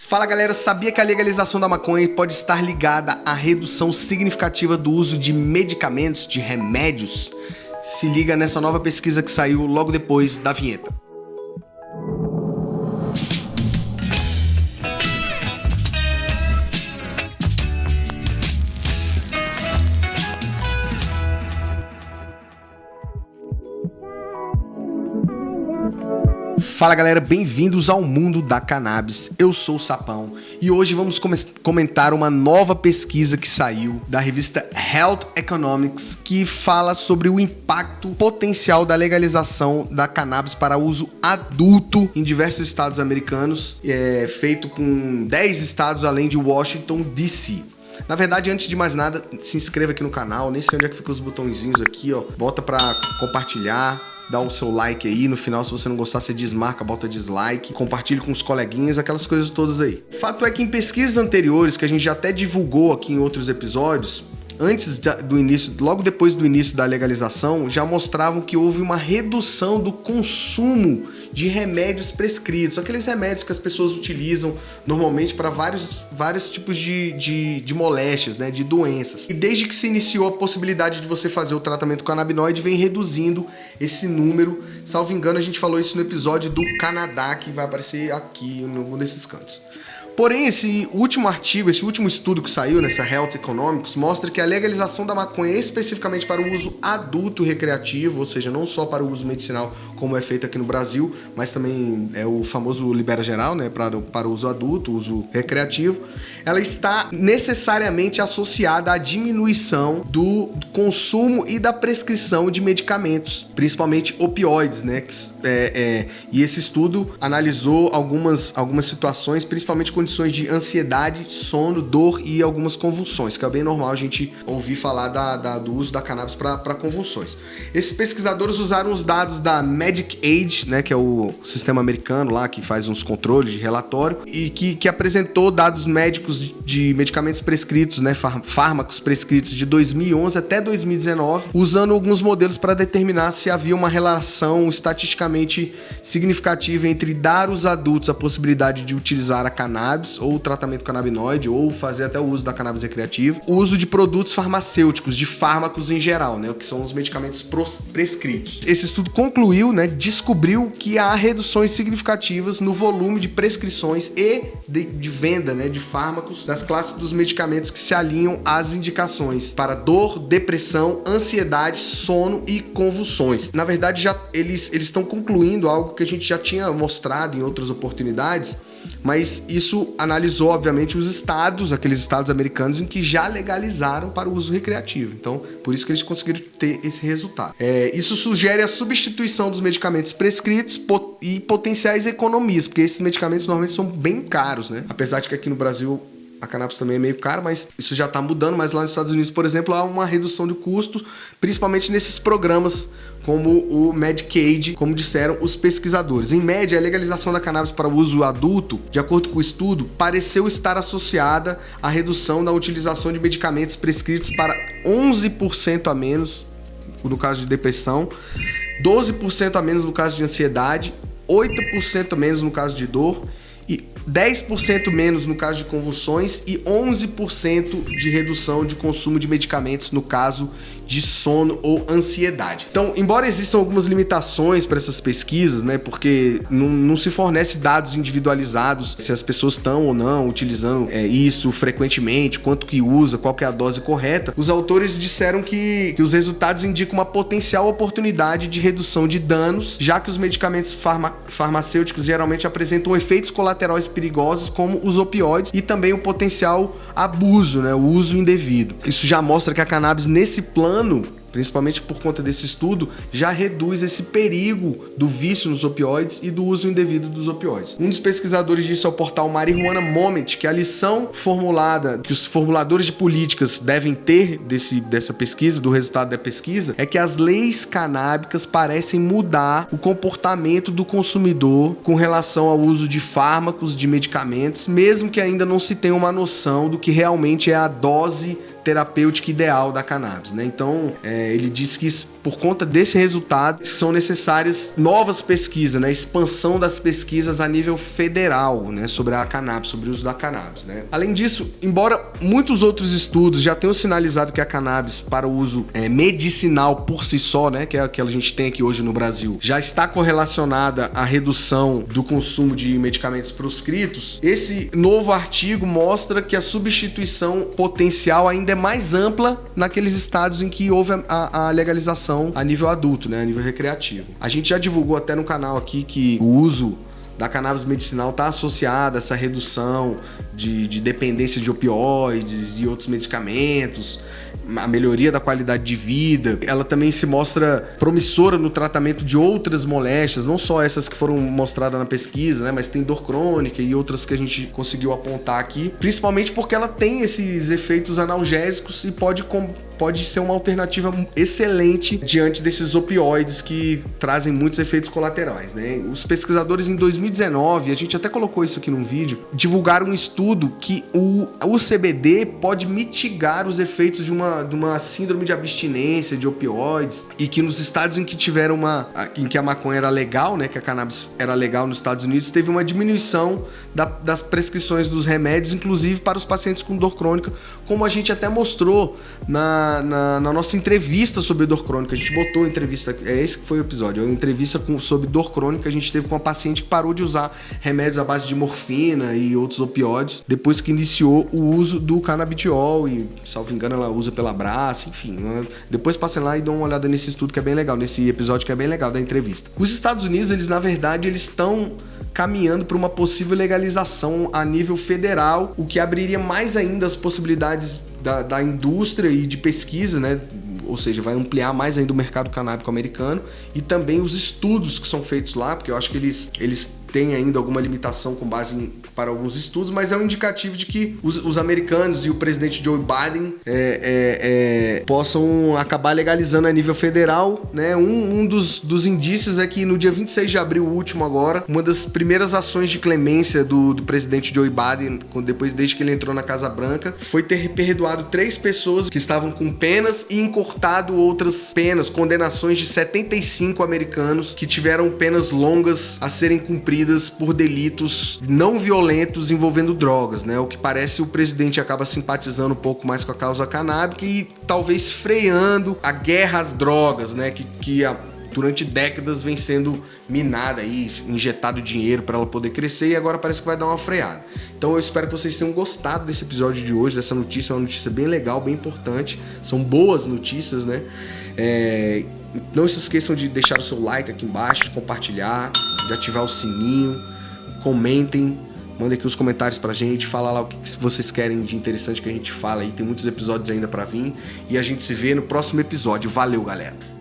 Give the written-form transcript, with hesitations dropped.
Fala galera, sabia que a legalização da maconha pode estar ligada à redução significativa do uso de medicamentos, de remédios? Se liga nessa nova pesquisa que saiu logo depois da vinheta. Fala galera, bem-vindos ao mundo da cannabis, eu sou o Sapão e hoje vamos comentar uma nova pesquisa que saiu da revista Health Economics que fala sobre o impacto potencial da legalização da cannabis para uso adulto em diversos estados americanos, feito com 10 estados além de Washington, D.C. Na verdade, antes de mais nada, se inscreva aqui no canal, nem sei onde é que ficam os botõezinhos aqui, ó, bota pra compartilhar. Dá o seu like aí, no final se você não gostar você desmarca, bota dislike, compartilhe com os coleguinhas, aquelas coisas todas aí. Fato é que em pesquisas anteriores, que a gente já até divulgou aqui em outros episódios, logo depois do início da legalização, já mostravam que houve uma redução do consumo de remédios prescritos, aqueles remédios que as pessoas utilizam normalmente para vários tipos de moléstias, né, de doenças. E desde que se iniciou a possibilidade de você fazer o tratamento canabinoide, vem reduzindo esse número. Salvo engano, a gente falou isso no episódio do Canadá, que vai aparecer aqui em algum desses cantos. Porém, esse último artigo, esse último estudo que saiu nessa Health Economics mostra que a legalização da maconha especificamente para o uso adulto recreativo, ou seja, não só para o uso medicinal como é feito aqui no Brasil, mas também é o famoso libera geral, né, para o uso adulto, uso recreativo, ela está necessariamente associada à diminuição do consumo e da prescrição de medicamentos, principalmente opioides, né? E esse estudo analisou algumas situações, principalmente condições de ansiedade, sono, dor e algumas convulsões, que é bem normal a gente ouvir falar do uso da cannabis para convulsões. Esses pesquisadores usaram os dados da Medicaid, né, que é o sistema americano lá que faz uns controles de relatório e que apresentou dados médicos de medicamentos prescritos, né, fármacos prescritos de 2011 até 2019, usando alguns modelos para determinar se havia uma relação estatisticamente significativa entre dar aos adultos a possibilidade de utilizar a cannabis ou o tratamento canabinoide ou fazer até o uso da cannabis recreativa, o uso de produtos farmacêuticos, de fármacos em geral, né, o que são os medicamentos prescritos. Esse estudo concluiu, né, descobriu que há reduções significativas no volume de prescrições e de venda, né, de fármacos das classes dos medicamentos que se alinham às indicações para dor, depressão, ansiedade, sono e convulsões. Na verdade, eles estão concluindo algo que a gente já tinha mostrado em outras oportunidades, mas isso analisou, obviamente, os estados, aqueles estados americanos em que já legalizaram para o uso recreativo. Então, por isso que eles conseguiram ter esse resultado. Isso sugere a substituição dos medicamentos prescritos e potenciais economias, porque esses medicamentos normalmente são bem caros, né? Apesar de que aqui no Brasil a cannabis também é meio cara, mas isso já está mudando. Mas lá nos Estados Unidos, por exemplo, há uma redução de custos, principalmente nesses programas como o Medicaid, como disseram os pesquisadores. Em média, a legalização da cannabis para o uso adulto, de acordo com o estudo, pareceu estar associada à redução da utilização de medicamentos prescritos para 11% a menos no caso de depressão, 12% a menos no caso de ansiedade, 8% a menos no caso de dor, e 10% menos no caso de convulsões e 11% de redução de consumo de medicamentos no caso de sono ou ansiedade. Então, embora existam algumas limitações para essas pesquisas, né, porque não se fornece dados individualizados se as pessoas estão ou não utilizando isso frequentemente, quanto que usa, qual que é a dose correta, os autores disseram que os resultados indicam uma potencial oportunidade de redução de danos, já que os medicamentos farmacêuticos geralmente apresentam efeitos colaterais perigosos como os opioides e também o potencial abuso, né, o uso indevido. Isso já mostra que a cannabis nesse plano, principalmente por conta desse estudo, já reduz esse perigo do vício nos opioides e do uso indevido dos opioides. Um dos pesquisadores disse ao portal Marijuana Moment que a lição formulada, que os formuladores de políticas devem ter dessa pesquisa, do resultado da pesquisa, é que as leis canábicas parecem mudar o comportamento do consumidor com relação ao uso de fármacos, de medicamentos, mesmo que ainda não se tenha uma noção do que realmente é a dose terapêutica ideal da cannabis, né? Então, ele disse que isso, por conta desse resultado, são necessárias novas pesquisas, né? Expansão das pesquisas a nível federal, né? Sobre a cannabis, sobre o uso da cannabis, né? Além disso, embora muitos outros estudos já tenham sinalizado que a cannabis para o uso medicinal por si só, né? Que é a que a gente tem aqui hoje no Brasil, já está correlacionada à redução do consumo de medicamentos proscritos, esse novo artigo mostra que a substituição potencial ainda é mais ampla naqueles estados em que houve a legalização a nível adulto, né? A nível recreativo. A gente já divulgou até no canal aqui que o uso da cannabis medicinal está associada a essa redução de dependência de opioides e outros medicamentos, a melhoria da qualidade de vida. Ela também se mostra promissora no tratamento de outras moléstias, não só essas que foram mostradas na pesquisa, né, mas tem dor crônica e outras que a gente conseguiu apontar aqui, principalmente porque ela tem esses efeitos analgésicos e pode ser uma alternativa excelente diante desses opioides que trazem muitos efeitos colaterais, né? Os pesquisadores em 2019, a gente até colocou isso aqui num vídeo, divulgaram um estudo que o CBD pode mitigar os efeitos de uma síndrome de abstinência de opioides, e que nos estados em que em que a maconha era legal, né, que a cannabis era legal nos Estados Unidos, teve uma diminuição das prescrições dos remédios, inclusive para os pacientes com dor crônica, como a gente até mostrou na nossa entrevista sobre dor crônica. A gente botou a entrevista, esse que foi o episódio, a entrevista sobre dor crônica que a gente teve com uma paciente que parou de usar remédios à base de morfina e outros opioides depois que iniciou o uso do canabidiol, e, salvo engano, ela usa pela Brás, enfim. Né? Depois passem lá e dão uma olhada nesse estudo que é bem legal, nesse episódio que é bem legal da entrevista. Os Estados Unidos, eles na verdade, eles estão caminhando para uma possível legalização a nível federal, o que abriria mais ainda as possibilidades da indústria e de pesquisa, né? Ou seja, vai ampliar mais ainda o mercado canábico americano, e também os estudos que são feitos lá, porque eu acho que eles têm ainda alguma limitação com base para alguns estudos, mas é um indicativo de que os americanos e o presidente Joe Biden possam acabar legalizando a nível federal, né? Um dos indícios é que no dia 26 de abril, o último agora, uma das primeiras ações de clemência do presidente Joe Biden, desde que ele entrou na Casa Branca, foi ter perdoado 3 pessoas que estavam com penas e encurtado outras penas, condenações de 75 americanos que tiveram penas longas a serem cumpridas por delitos não violentos envolvendo drogas, né? O que parece, o presidente acaba simpatizando um pouco mais com a causa canábica e talvez freando a guerra às drogas, né? Que durante décadas vem sendo minada aí, injetado dinheiro para ela poder crescer, e agora parece que vai dar uma freada. Então eu espero que vocês tenham gostado desse episódio de hoje, dessa notícia. É uma notícia bem legal, bem importante. São boas notícias, né? Não se esqueçam de deixar o seu like aqui embaixo, de compartilhar, de ativar o sininho, comentem, mandem aqui os comentários pra gente, fala lá o que vocês querem de interessante que a gente fala aí. Tem muitos episódios ainda pra vir, e a gente se vê no próximo episódio. Valeu, galera!